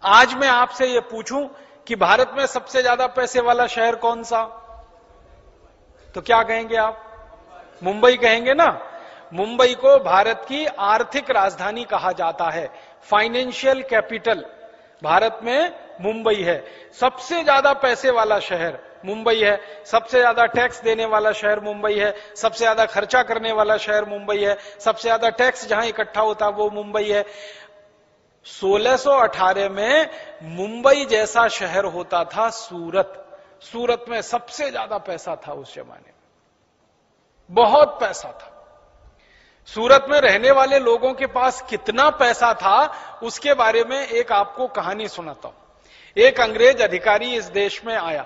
आज मैं आपसे यह पूछूं कि भारत में सबसे ज्यादा पैसे वाला शहर कौन सा, तो क्या कहेंगे आप? मुंबई कहेंगे ना। मुंबई को भारत की आर्थिक राजधानी कहा जाता है, फाइनेंशियल कैपिटल भारत में मुंबई है। सबसे ज्यादा पैसे वाला शहर मुंबई है, सबसे ज्यादा टैक्स देने वाला शहर मुंबई है, सबसे ज्यादा खर्चा करने वाला शहर मुंबई है, सबसे ज्यादा टैक्स जहां इकट्ठा होता वो मुंबई है। 1618 में मुंबई जैसा शहर होता था सूरत। सूरत में सबसे ज्यादा पैसा था उस जमाने में, बहुत पैसा था। सूरत में रहने वाले लोगों के पास कितना पैसा था उसके बारे में एक आपको कहानी सुनाता हूं। एक अंग्रेज अधिकारी इस देश में आया,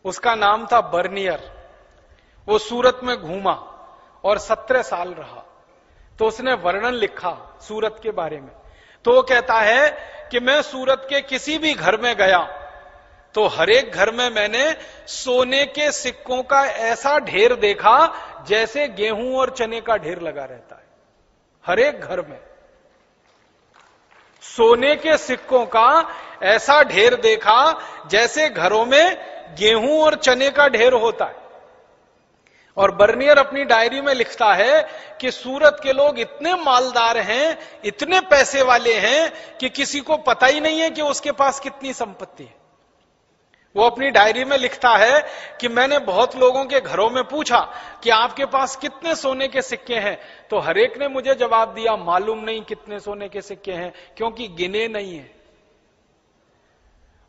उसका नाम था बर्नियर। वो सूरत में घूमा और 17 साल रहा। तो उसने वर्णन लिखा सूरत के बारे में। तो वो कहता है कि मैं सूरत के किसी भी घर में गया तो हर एक घर में मैंने सोने के सिक्कों का ऐसा ढेर देखा जैसे गेहूं और चने का ढेर लगा रहता है। हर एक घर में सोने के सिक्कों का ऐसा ढेर देखा जैसे घरों में गेहूं और चने का ढेर होता है। और बर्नियर अपनी डायरी में लिखता है कि सूरत के लोग इतने मालदार हैं, इतने पैसे वाले हैं कि किसी को पता ही नहीं है कि उसके पास कितनी संपत्ति है। वो अपनी डायरी में लिखता है कि मैंने बहुत लोगों के घरों में पूछा कि आपके पास कितने सोने के सिक्के हैं, तो हर एक ने मुझे जवाब दिया मालूम नहीं कितने सोने के सिक्के हैं, क्योंकि गिने नहीं है।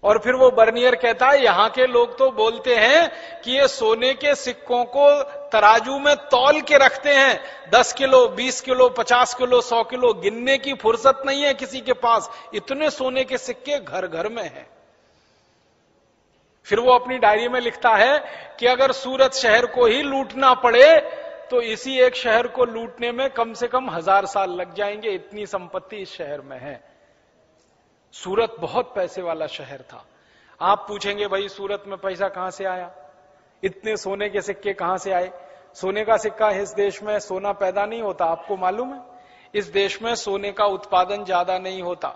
और फिर वो बर्नियर कहता है यहां के लोग तो बोलते हैं कि ये सोने के सिक्कों को तराजू में तौल के रखते हैं, 10 किलो 20 किलो 50 किलो 100 किलो, गिनने की फुर्सत नहीं है किसी के पास, इतने सोने के सिक्के घर घर में हैं। फिर वो अपनी डायरी में लिखता है कि अगर सूरत शहर को ही लूटना पड़े तो इसी एक शहर को लूटने में कम से कम 1000 साल लग जाएंगे, इतनी संपत्ति इस शहर में है। सूरत बहुत पैसे वाला शहर था। आप पूछेंगे भाई सूरत में पैसा कहां से आया, इतने सोने के सिक्के कहां से आए? सोने का सिक्का इस देश में सोना पैदा नहीं होता, आपको मालूम है? इस देश में सोने का उत्पादन ज्यादा नहीं होता।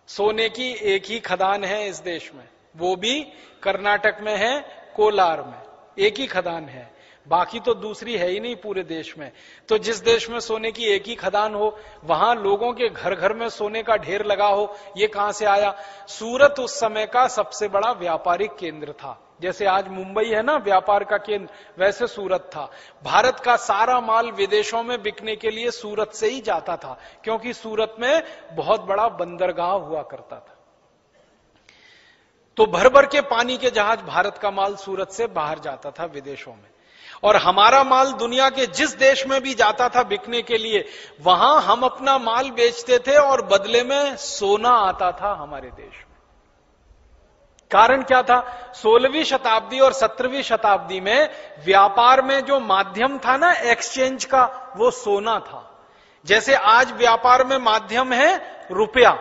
सोने की एक ही खदान है इस देश में, वो भी कर्नाटक में है, कोलार में एक ही खदान है, बाकी तो दूसरी है ही नहीं पूरे देश में। तो जिस देश में सोने की एक ही खदान हो वहां लोगों के घर घर में सोने का ढेर लगा हो, ये कहां से आया? सूरत उस समय का सबसे बड़ा व्यापारिक केंद्र था। जैसे आज मुंबई है ना व्यापार का केंद्र, वैसे सूरत था। भारत का सारा माल विदेशों में बिकने के लिए सूरत से ही जाता था, क्योंकि सूरत में बहुत बड़ा बंदरगाह हुआ करता था। तो भर भर के पानी के जहाज भारत का माल सूरत से बाहर जाता था विदेशों में। और हमारा माल दुनिया के जिस देश में भी जाता था बिकने के लिए, वहां हम अपना माल बेचते थे और बदले में सोना आता था हमारे देश में। कारण क्या था? 16वीं शताब्दी और 17वीं शताब्दी में व्यापार में जो माध्यम था ना एक्सचेंज का, वो सोना था। जैसे आज व्यापार में माध्यम है रुपया।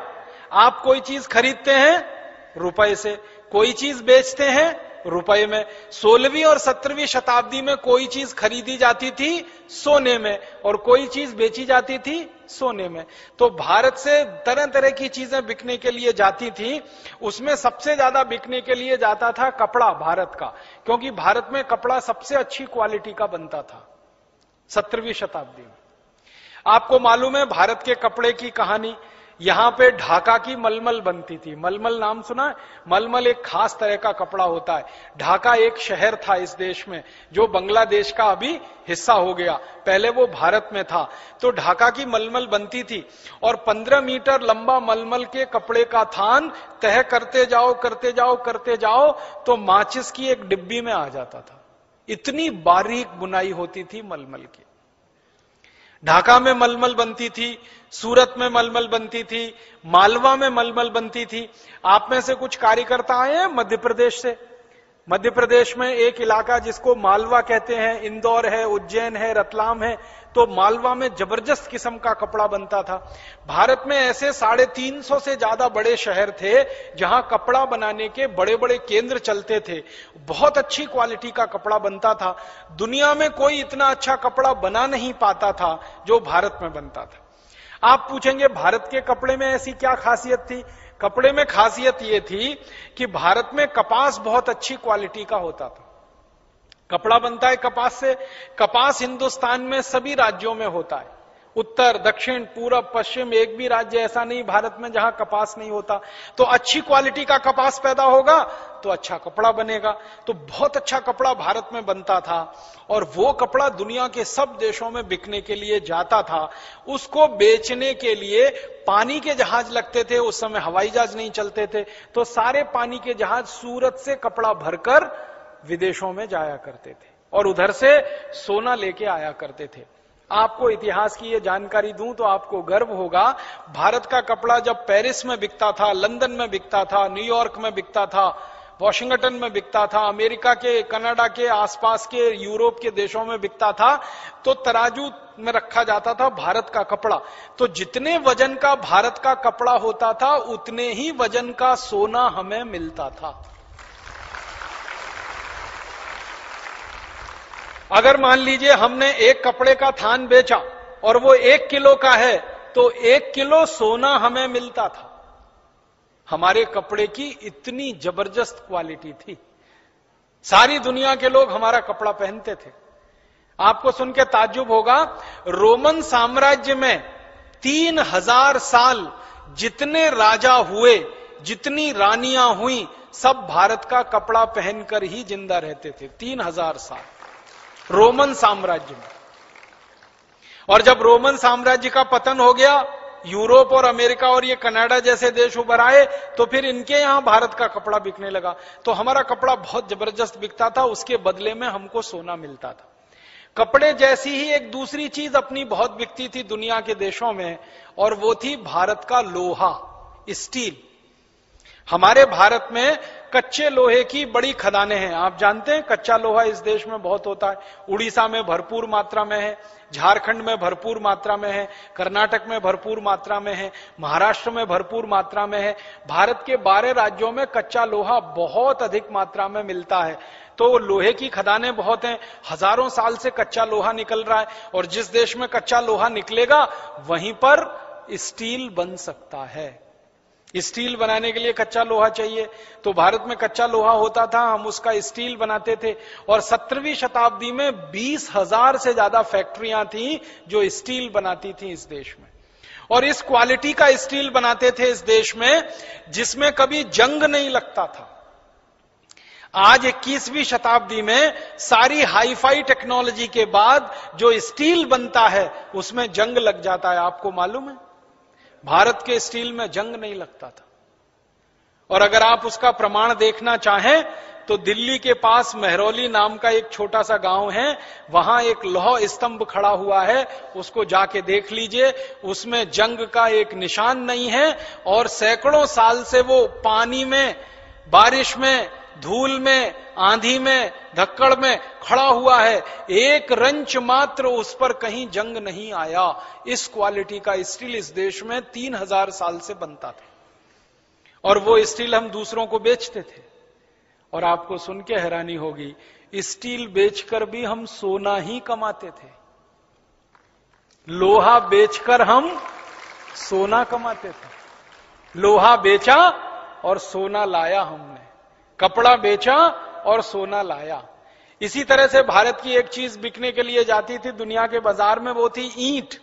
आप कोई चीज खरीदते हैं रुपए से, कोई चीज बेचते हैं रुपए में। 16वीं और 17वीं शताब्दी में कोई चीज खरीदी जाती थी सोने में और कोई चीज बेची जाती थी सोने में। तो भारत से तरह तरह की चीजें बिकने के लिए जाती थी। उसमें सबसे ज्यादा बिकने के लिए जाता था कपड़ा भारत का, क्योंकि भारत में कपड़ा सबसे अच्छी क्वालिटी का बनता था 17वीं शताब्दी में। आपको मालूम है भारत के कपड़े की कहानी? यहां पे ढाका की मलमल बनती थी। मलमल नाम सुना है? मलमल एक खास तरह का कपड़ा होता है। ढाका एक शहर था इस देश में जो बांग्लादेश का अभी हिस्सा हो गया, पहले वो भारत में था। तो ढाका की मलमल बनती थी और 15 मीटर लंबा मलमल के कपड़े का थान तह करते जाओ करते जाओ करते जाओ तो माचिस की एक डिब्बी में आ जाता था। इतनी बारीक बुनाई होती थी मलमल की। ढाका में मलमल बनती थी, सूरत में मलमल बनती थी, मालवा में मलमल बनती थी। आप में से कुछ कार्यकर्ता आए हैं मध्य प्रदेश से? मध्य प्रदेश में एक इलाका जिसको मालवा कहते हैं, इंदौर है, उज्जैन है, रतलाम है। तो मालवा में जबरदस्त किस्म का कपड़ा बनता था। भारत में ऐसे 350 से ज्यादा बड़े शहर थे जहां कपड़ा बनाने के बड़े बड़े केंद्र चलते थे। बहुत अच्छी क्वालिटी का कपड़ा बनता था। दुनिया में कोई इतना अच्छा कपड़ा बना नहीं पाता था जो भारत में बनता था। आप पूछेंगे भारत के कपड़े में ऐसी क्या खासियत थी? कपड़े में खासियत ये थी कि भारत में कपास बहुत अच्छी क्वालिटी का होता था। कपड़ा बनता है कपास से। कपास हिंदुस्तान में सभी राज्यों में होता है, उत्तर, दक्षिण, पूरब, पश्चिम, एक भी राज्य ऐसा नहीं भारत में जहां कपास नहीं होता। तो अच्छी क्वालिटी का कपास पैदा होगा तो अच्छा कपड़ा बनेगा। तो बहुत अच्छा कपड़ा भारत में बनता था और वो कपड़ा दुनिया के सब देशों में बिकने के लिए जाता था। उसको बेचने के लिए पानी के जहाज लगते थे, उस समय हवाई जहाज नहीं चलते थे, तो सारे पानी के जहाज सूरत से कपड़ा भरकर विदेशों में जाया करते थे और उधर से सोना लेके आया करते थे। आपको इतिहास की ये जानकारी दूं तो आपको गर्व होगा, भारत का कपड़ा जब पेरिस में बिकता था, लंदन में बिकता था, न्यूयॉर्क में बिकता था, वॉशिंगटन में बिकता था, अमेरिका के, कनाडा के आसपास के, यूरोप के देशों में बिकता था, तो तराजू में रखा जाता था भारत का कपड़ा। तो जितने वजन का भारत का कपड़ा होता था उतने ही वजन का सोना हमें मिलता था। अगर मान लीजिए हमने एक कपड़े का थान बेचा और वो 1 किलो का है तो 1 किलो सोना हमें मिलता था। हमारे कपड़े की इतनी जबरदस्त क्वालिटी थी, सारी दुनिया के लोग हमारा कपड़ा पहनते थे। आपको सुन के ताज्जुब होगा, रोमन साम्राज्य में 3000 साल जितने राजा हुए, जितनी रानियां हुई, सब भारत का कपड़ा पहनकर ही जिंदा रहते थे। 3000 साल रोमन साम्राज्य में। और जब रोमन साम्राज्य का पतन हो गया, यूरोप और अमेरिका और ये कनाडा जैसे देश उभर आए, तो फिर इनके यहां भारत का कपड़ा बिकने लगा। तो हमारा कपड़ा बहुत जबरदस्त बिकता था, उसके बदले में हमको सोना मिलता था। कपड़े जैसी ही एक दूसरी चीज अपनी बहुत बिकती थी दुनिया के देशों में, और वो थी भारत का लोहा, स्टील। हमारे भारत में कच्चे लोहे की बड़ी खदानें हैं। आप जानते हैं कच्चा लोहा इस देश में बहुत होता है। उड़ीसा में भरपूर मात्रा में है, झारखंड में भरपूर मात्रा में है, कर्नाटक में भरपूर मात्रा में है, महाराष्ट्र में भरपूर मात्रा में है। भारत के 12 राज्यों में कच्चा लोहा बहुत अधिक मात्रा में मिलता है। तो लोहे की खदानें बहुत हैं, हजारों साल से कच्चा लोहा निकल रहा है, और जिस देश में कच्चा लोहा निकलेगा वहीं पर स्टील बन सकता है। स्टील बनाने के लिए कच्चा लोहा चाहिए, तो भारत में कच्चा लोहा होता था, हम उसका स्टील बनाते थे। और 17वीं शताब्दी में 20,000 से ज्यादा फैक्ट्रियां थी जो स्टील बनाती थी इस देश में, और इस क्वालिटी का स्टील बनाते थे इस देश में जिसमें कभी जंग नहीं लगता था। आज 21वीं शताब्दी में सारी हाईफाई टेक्नोलॉजी के बाद जो स्टील बनता है उसमें जंग लग जाता है। आपको मालूम है, भारत के स्टील में जंग नहीं लगता था। और अगर आप उसका प्रमाण देखना चाहें तो दिल्ली के पास मेहरौली नाम का एक छोटा सा गांव है, वहां एक लौह स्तंभ खड़ा हुआ है, उसको जाके देख लीजिए, उसमें जंग का एक निशान नहीं है, और सैकड़ों साल से वो पानी में, बारिश में, धूल में, आंधी में, धक्कड़ में खड़ा हुआ है, एक रंच मात्र उस पर कहीं जंग नहीं आया। इस क्वालिटी का स्टील इस देश में 3000 साल से बनता था, और वो स्टील हम दूसरों को बेचते थे। और आपको सुन के हैरानी होगी, स्टील बेचकर भी हम सोना ही कमाते थे। लोहा बेचकर हम सोना कमाते थे। लोहा बेचा और सोना लाया हमने, कपड़ा बेचा और सोना लाया। इसी तरह से भारत की एक चीज बिकने के लिए जाती थी दुनिया के बाजार में, वो थी ईंट।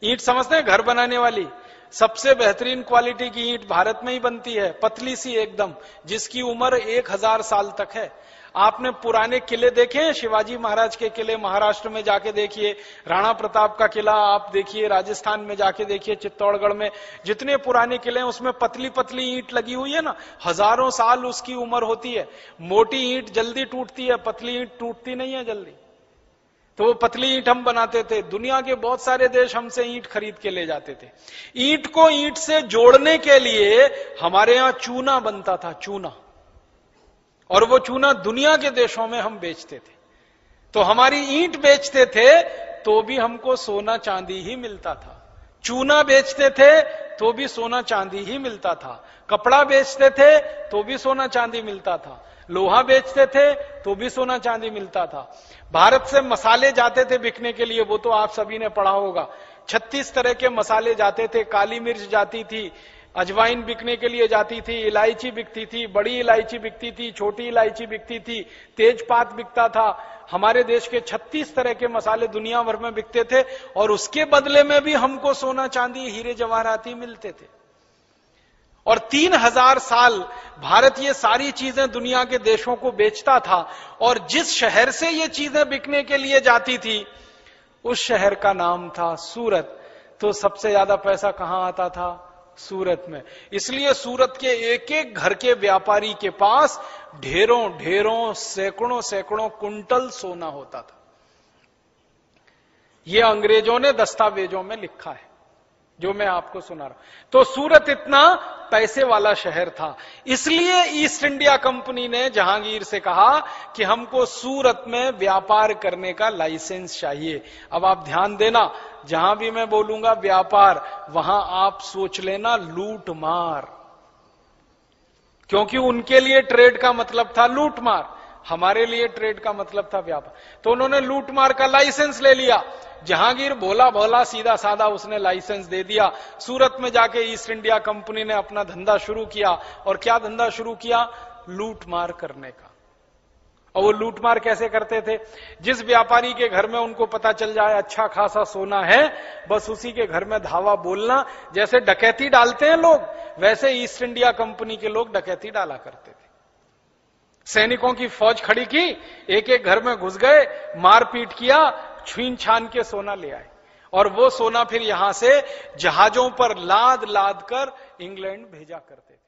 ईंट समझते हैं, घर बनाने वाली। सबसे बेहतरीन क्वालिटी की ईंट भारत में ही बनती है, पतली सी एकदम, जिसकी उम्र 1000 साल तक है। आपने पुराने किले देखे हैं, शिवाजी महाराज के किले महाराष्ट्र में जाके देखिए, राणा प्रताप का किला आप देखिए, राजस्थान में जाके देखिए, चित्तौड़गढ़ में जितने पुराने किले हैं उसमें पतली पतली ईंट लगी हुई है ना, हजारों साल उसकी उम्र होती है। मोटी ईंट जल्दी टूटती है, पतली ईंट टूटती नहीं है जल्दी। तो वो पतली ईंट हम बनाते थे। दुनिया के बहुत सारे देश हमसे ईंट खरीद के ले जाते थे। ईंट को ईंट से जोड़ने के लिए हमारे यहां चूना बनता था, चूना, और वो चूना दुनिया के देशों में हम बेचते थे। तो हमारी ईंट बेचते थे तो भी हमको सोना चांदी ही मिलता था, चूना बेचते थे तो भी सोना चांदी ही मिलता था, कपड़ा बेचते थे तो भी सोना चांदी मिलता था, लोहा बेचते थे तो भी सोना चांदी मिलता था। भारत से मसाले जाते थे बिकने के लिए, वो तो आप सभी ने पढ़ा होगा। 36 तरह के मसाले जाते थे, काली मिर्च जाती थी, अजवाइन बिकने के लिए जाती थी, इलायची बिकती थी, बड़ी इलायची बिकती थी, छोटी इलायची बिकती थी, तेजपात बिकता था। हमारे देश के 36 तरह के मसाले दुनिया भर में बिकते थे और उसके बदले में भी हमको सोना चांदी हीरे जवाहरात ही मिलते थे। और 3000 साल भारत ये सारी चीजें दुनिया के देशों को बेचता था और जिस शहर से ये चीजें बिकने के लिए जाती थी उस शहर का नाम था सूरत। तो सबसे ज्यादा पैसा कहां आता था? सूरत में। इसलिए सूरत के एक एक घर के व्यापारी के पास ढेरों ढेरों सैकड़ों सैकड़ों कुंटल सोना होता था। ये अंग्रेजों ने दस्तावेजों में लिखा है, जो मैं आपको सुना रहा हूं। तो सूरत इतना पैसे वाला शहर था, इसलिए ईस्ट इंडिया कंपनी ने जहांगीर से कहा कि हमको सूरत में व्यापार करने का लाइसेंस चाहिए। अब आप ध्यान देना, जहां भी मैं बोलूंगा व्यापार, वहां आप सोच लेना लूट मार, क्योंकि उनके लिए ट्रेड का मतलब था लूट मार, हमारे लिए ट्रेड का मतलब था व्यापार। तो उन्होंने लूट मार का लाइसेंस ले लिया। जहांगीर भोला भोला सीधा साधा उसने लाइसेंस दे दिया। सूरत में जाके ईस्ट इंडिया कंपनी ने अपना धंधा शुरू किया। और क्या धंधा शुरू किया? लूट मार करने का। और वो लूट मार कैसे करते थे? जिस व्यापारी के घर में उनको पता चल जाए अच्छा खासा सोना है, बस उसी के घर में धावा बोलना। जैसे डकैती डालते हैं लोग, वैसे ईस्ट इंडिया कंपनी के लोग डकैती डाला करते थे। सैनिकों की फौज खड़ी की, एक एक घर में घुस गए, मारपीट किया, छीन छान के सोना ले आए और वो सोना फिर यहां से जहाजों पर लाद लाद कर इंग्लैंड भेजा करते थे।